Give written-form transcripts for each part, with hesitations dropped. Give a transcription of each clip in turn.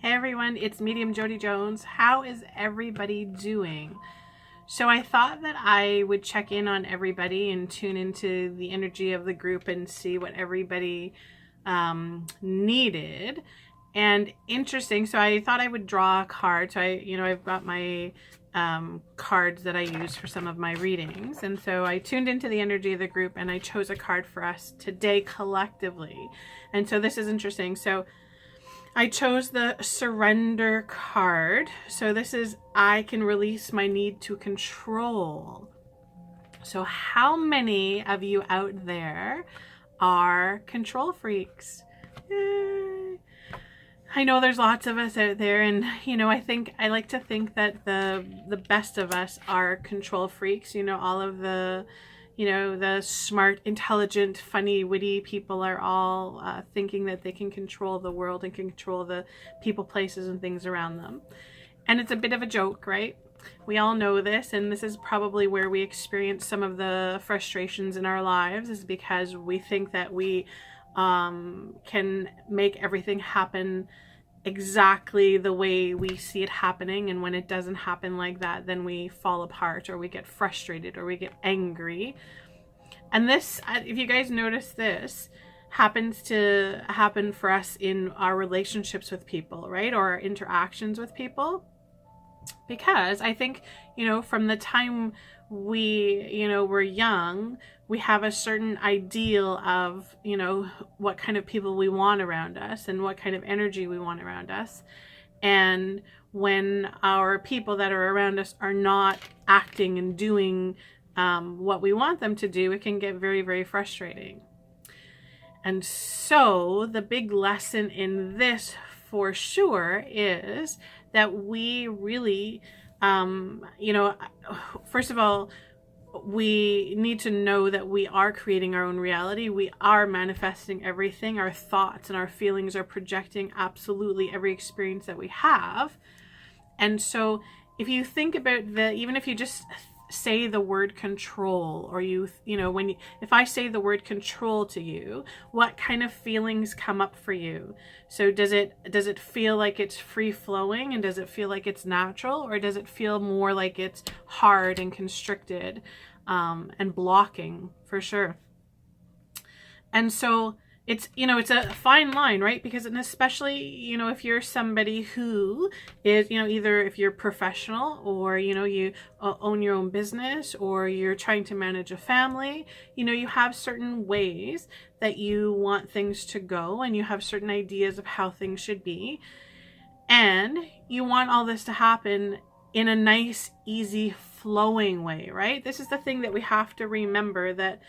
Hey everyone, it's Medium Jody Jones. How is everybody doing? So I thought that I would check in on everybody and tune into the energy of the group and see what everybody needed. And interesting, so I thought I would draw a card. So I've got my cards that I use for some of my readings. And so I tuned into the energy of the group and I chose a card for us today collectively. And so this is interesting. So I chose the surrender card. So this is, I can release my need to control. So how many of you out there are control freaks? I know there's lots of us out there, and I like to think that the best of us are control freaks. All of the the smart, intelligent, funny, witty people are all thinking that they can control the world and can control the people, places, and things around them. And it's a bit of a joke, right? We all know this, and this is probably where we experience some of the frustrations in our lives, is because we think that we can make everything happen exactly the way we see it happening, and when it doesn't happen like that, then we fall apart, or we get frustrated, or we get angry. And this, if you guys notice, this happens to happen for us in our relationships with people, right? Or our interactions with people. Because I think, from the time we're young, we have a certain ideal of, what kind of people we want around us and what kind of energy we want around us. And when our people that are around us are not acting and doing what we want them to do, it can get very, very frustrating. And so the big lesson in this for sure is that we really, first of all, we need to know that we are creating our own reality. We are manifesting everything. Our thoughts and our feelings are projecting absolutely every experience that we have. And so if you think about even if you just say the word control, or if I say the word control to you, what kind of feelings come up for you? So does it feel like it's free flowing, and does it feel like it's natural, or does it feel more like it's hard and constricted and blocking, for sure? And so it's a fine line, right? Because, and especially, if you're somebody who is, either if you're professional, or, you own your own business, or you're trying to manage a family, you have certain ways that you want things to go, and you have certain ideas of how things should be. And you want all this to happen in a nice, easy, flowing way, right? This is the thing that we have to remember, that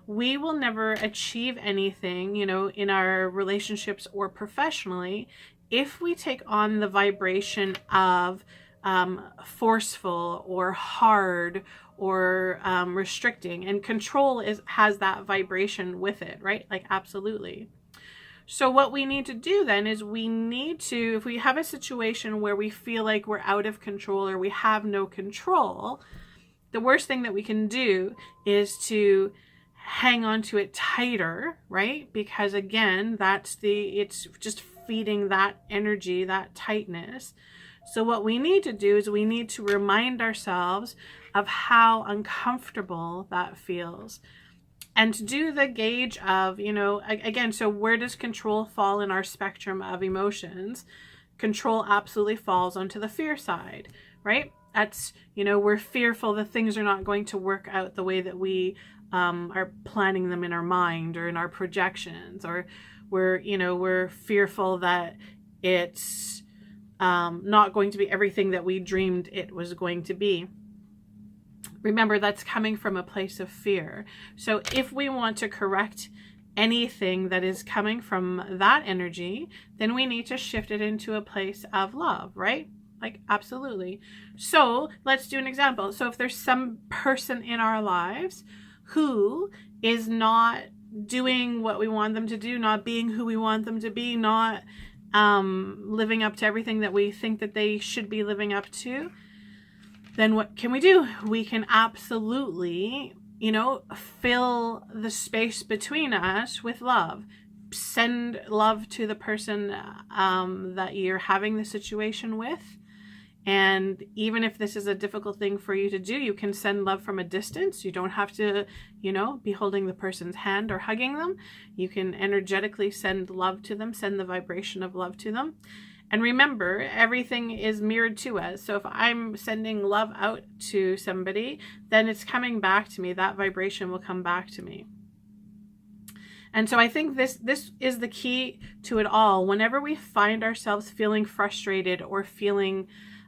we will never achieve anything, in our relationships or professionally, if we take on the vibration of forceful or hard or restricting. And control has that vibration with it, right? Like, absolutely. So what we need to do then is if we have a situation where we feel like we're out of control, or we have no control, the worst thing that we can do is to hang on to it tighter, right? Because again, it's just feeding that energy, that tightness. So what we need to do is we need to remind ourselves of how uncomfortable that feels. And to do the gauge of, again, so where does control fall in our spectrum of emotions? Control absolutely falls onto the fear side, right? That's, we're fearful that things are not going to work out the way that we are planning them in our mind or in our projections, or we're fearful that it's not going to be everything that we dreamed it was going to be. Remember, that's coming from a place of fear. So if we want to correct anything that is coming from that energy, then we need to shift it into a place of love, right? Like, absolutely. So let's do an example. So if there's some person in our lives who is not doing what we want them to do, not being who we want them to be, not living up to everything that we think that they should be living up to, then what can we do? We can absolutely, fill the space between us with love. send love to the person that you're having the situation with. And even if this is a difficult thing for you to do, you can send love from a distance. You don't have to, be holding the person's hand or hugging them. You can energetically send love to them, send the vibration of love to them. And remember, everything is mirrored to us. So if I'm sending love out to somebody, then it's coming back to me. That vibration will come back to me. And so I think this is the key to it all. Whenever we find ourselves feeling frustrated or feeling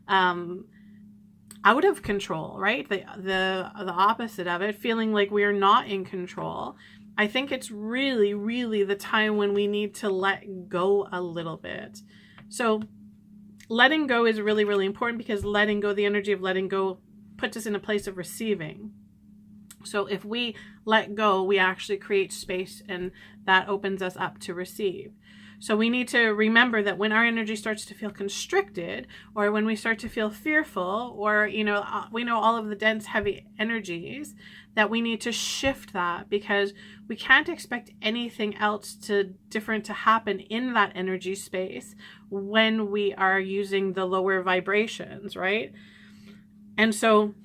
out of control, right? The opposite of it, feeling like we are not in control. I think it's really, really the time when we need to let go a little bit. So letting go is really, really important, because letting go, the energy of letting go, puts us in a place of receiving. So if we let go, we actually create space, and that opens us up to receive. So we need to remember that when our energy starts to feel constricted, or when we start to feel fearful, or, we know all of the dense, heavy energies, that we need to shift that, because we can't expect anything else different to happen in that energy space when we are using the lower vibrations, right? And so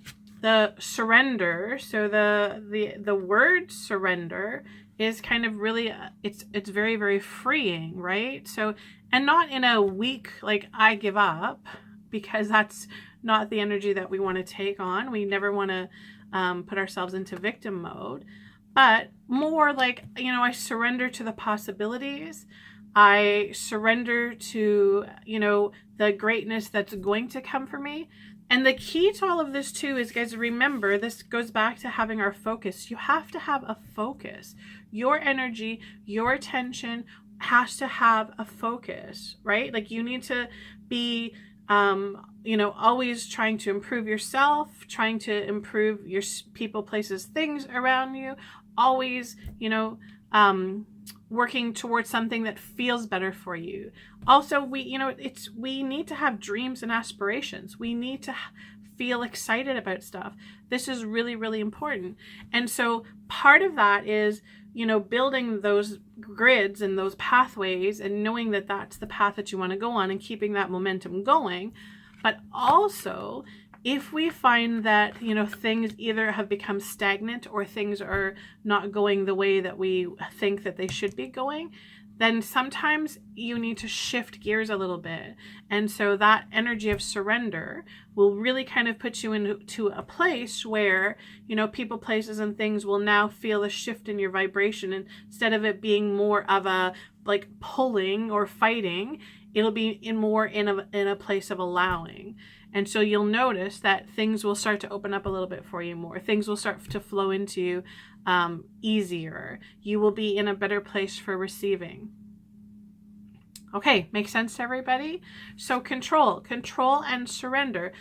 the surrender, so the word surrender is kind of really, it's very, very freeing, right? So, and not in a weak, like, I give up, because that's not the energy that we want to take on. We never want to put ourselves into victim mode, but more like, I surrender to the possibilities. I surrender to, the greatness that's going to come for me. And the key to all of this too is, guys, remember, this goes back to having our focus. You have to have a focus. Your energy, your attention has to have a focus, right? Like, you need to be, always trying to improve yourself, trying to improve your people, places, things around you, always, working towards something that feels better for you. Also, we need to have dreams and aspirations. We need to feel excited about stuff. This is really, really important. And so part of that is, building those grids and those pathways, and knowing that that's the path that you want to go on, and keeping that momentum going. But also, if we find that, things either have become stagnant, or things are not going the way that we think that they should be going, then sometimes you need to shift gears a little bit. And so that energy of surrender will really kind of put you into a place where, people, places, and things will now feel a shift in your vibration. And instead of it being more of a, like, pulling or fighting, it'll be in a place of allowing. And so you'll notice that things will start to open up a little bit for you more. Things will start to flow into you easier. You will be in a better place for receiving. Okay, makes sense to everybody? So control and surrender.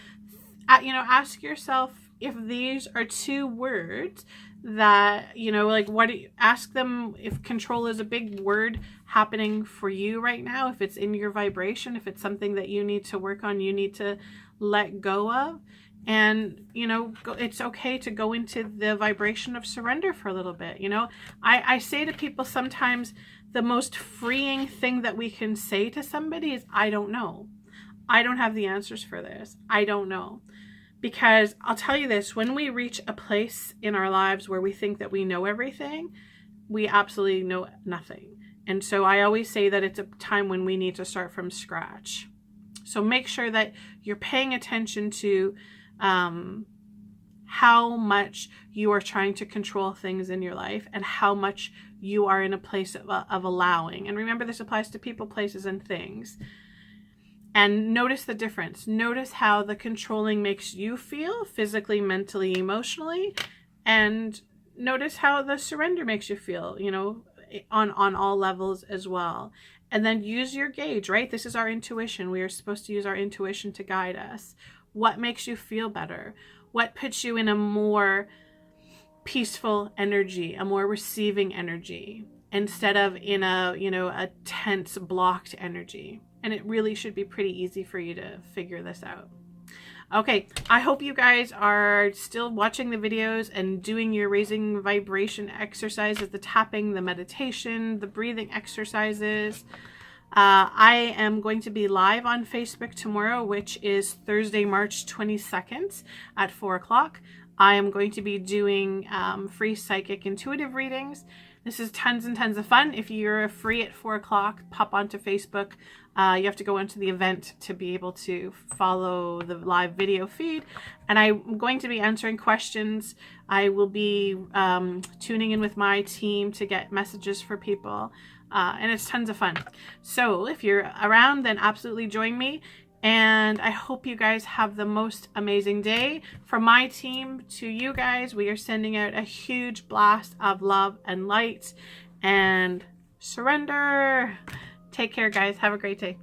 Ask yourself if these are two words that, ask them if control is a big word happening for you right now, if it's in your vibration, if it's something that you need to work on, you need to let go of. And, it's okay to go into the vibration of surrender for a little bit. I say to people sometimes, the most freeing thing that we can say to somebody is, I don't know. I don't have the answers for this. I don't know. Because I'll tell you this, when we reach a place in our lives where we think that we know everything, we absolutely know nothing. And so I always say that it's a time when we need to start from scratch. So make sure that you're paying attention to how much you are trying to control things in your life, and how much you are in a place of allowing. And remember, this applies to people, places, and things. And notice the difference. Notice how the controlling makes you feel physically, mentally, emotionally. And notice how the surrender makes you feel, on all levels as well. And then use your gauge, right? This is our intuition. We are supposed to use our intuition to guide us. What makes you feel better? What puts you in a more peaceful energy, a more receiving energy, instead of in a tense, blocked energy? And it really should be pretty easy for you to figure this out. Okay, I hope you guys are still watching the videos and doing your raising vibration exercises, the tapping, the meditation, the breathing exercises. I am going to be live on Facebook tomorrow, which is Thursday, March 22nd at 4 o'clock. I am going to be doing free psychic intuitive readings. This is tons and tons of fun. If you're free at 4 o'clock, pop onto Facebook. You have to go into the event to be able to follow the live video feed. And I'm going to be answering questions. I will be tuning in with my team to get messages for people. And it's tons of fun. So if you're around, then absolutely join me. And I hope you guys have the most amazing day. From my team to you guys, we are sending out a huge blast of love and light and surrender. Take care, guys. Have a great day.